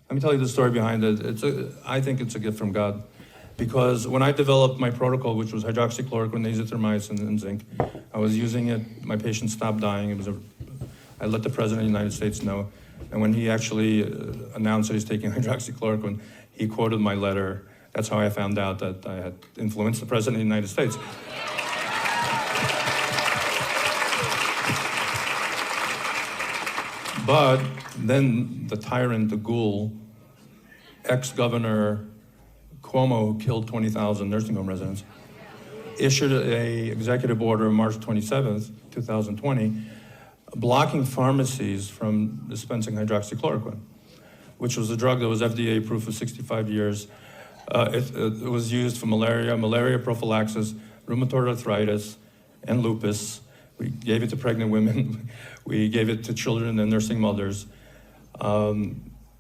Let me tell you the story behind it. I think it's a gift from God. Because when I developed my protocol, which was hydroxychloroquine, azithromycin, and zinc, I was using it, my patient stopped dying. I let the President of the United States know. And when he actually announced that he's taking hydroxychloroquine, he quoted my letter. That's how I found out that I had influenced the President of the United States. But then the tyrant, the ghoul, ex-governor Cuomo, who killed 20,000 nursing home residents, issued an executive order March 27th, 2020, blocking pharmacies from dispensing hydroxychloroquine, which was a drug that was FDA approved for 65 years. It was used for malaria prophylaxis, rheumatoid arthritis, and lupus. We gave it to pregnant women. We gave it to children and nursing mothers.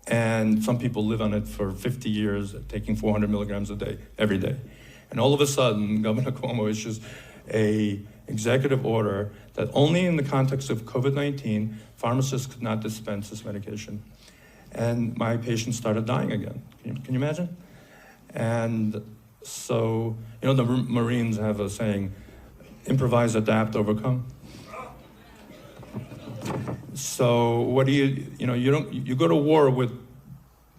And some people live on it for 50 years, taking 400 milligrams a day, every day. And all of a sudden, Governor Cuomo issues an executive order that only in the context of COVID-19, pharmacists could not dispense this medication. And my patients started dying again. Can you imagine? And so, the Marines have a saying, improvise, adapt, overcome. So what do you go to war with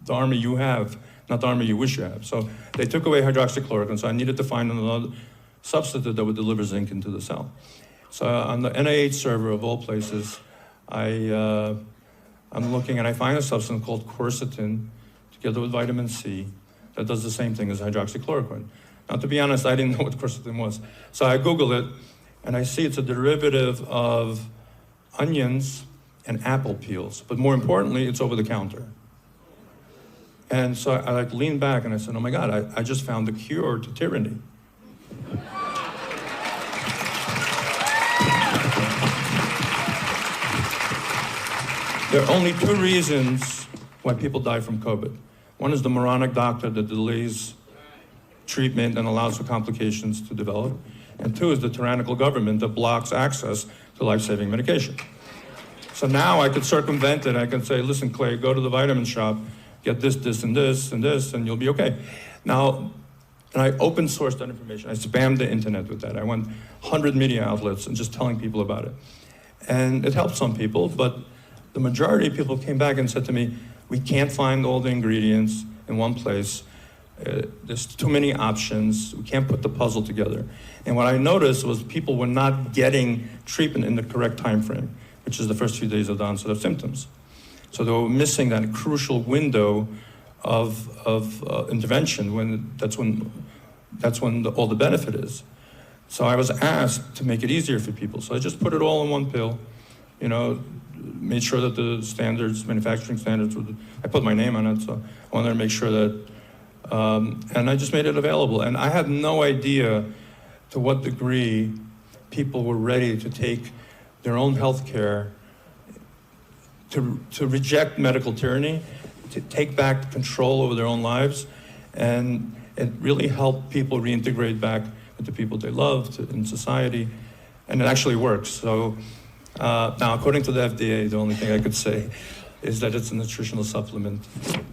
the army you have, not the army you wish you have. So they took away hydroxychloroquine, so I needed to find another substitute that would deliver zinc into the cell. So on the NIH server of all places, I'm looking and I find a substance called quercetin together with vitamin C that does the same thing as hydroxychloroquine. Now, to be honest, I didn't know what quercetin was. So I Google it and I see it's a derivative of onions and apple peels, but more importantly, it's over the counter. And so I leaned back and I said, oh my God, I just found the cure to tyranny. There are only two reasons why people die from COVID. One is the moronic doctor that delays treatment and allows for complications to develop. And two is the tyrannical government that blocks access to life-saving medication. So now I could circumvent it. I can say, listen, Clay, go to the vitamin shop, get this, this, and this, and this, and you'll be okay. Now, and I open sourced that information. I spammed the internet with that. I went 100 media outlets and just telling people about it. And it helped some people, but the majority of people came back and said to me, we can't find all the ingredients in one place. There's too many options. We can't put the puzzle together. And what I noticed was people were not getting treatment in the correct time frame, which is the first few days of the onset of symptoms. So they were missing that crucial window of intervention that's when all the benefit is. So I was asked to make it easier for people. So I just put it all in one pill, made sure that the standards, manufacturing standards, I put my name on it, so I wanted to make sure that, and I just made it available. And I had no idea to what degree people were ready to take their own health care, to reject medical tyranny, to take back control over their own lives, and it really helped people reintegrate back with the people they loved in society, and it actually works. So now, according to the FDA, the only thing I could say is that it's a nutritional supplement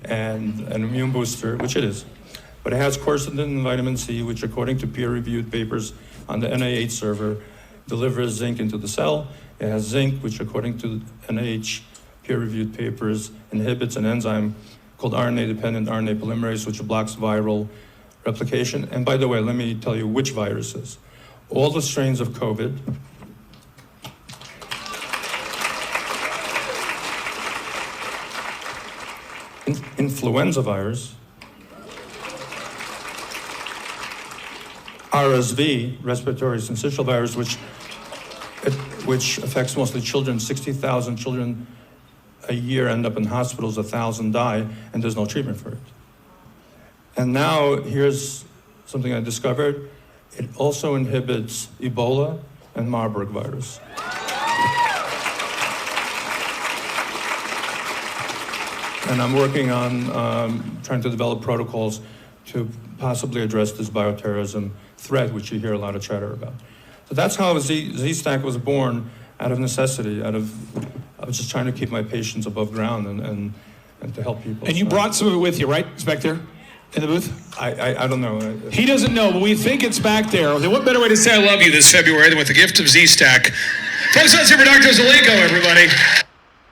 and an immune booster, which it is. But it has quercetin and vitamin C, which according to peer-reviewed papers on the NIH server, delivers zinc into the cell. It has zinc, which according to NIH peer-reviewed papers, inhibits an enzyme called RNA-dependent RNA polymerase, which blocks viral replication. And by the way, let me tell you which viruses. All the strains of COVID, influenza virus, RSV, respiratory syncytial virus, which affects mostly children. 60,000 children a year end up in hospitals, 1,000 die, and there's no treatment for it. And now here's something I discovered. It also inhibits Ebola and Marburg virus. And I'm working on trying to develop protocols to possibly address this bioterrorism threat, which you hear a lot of chatter about. So that's how Z-Stack was born, out of necessity, I was just trying to keep my patients above ground and and to help people. And you brought some of it with you, right? It's back there in the booth? I don't know. He doesn't know, but we think it's back there. What better way to say I love you this February than with the gift of Z-Stack? Folks, let's hear for Dr. Zelenko, everybody.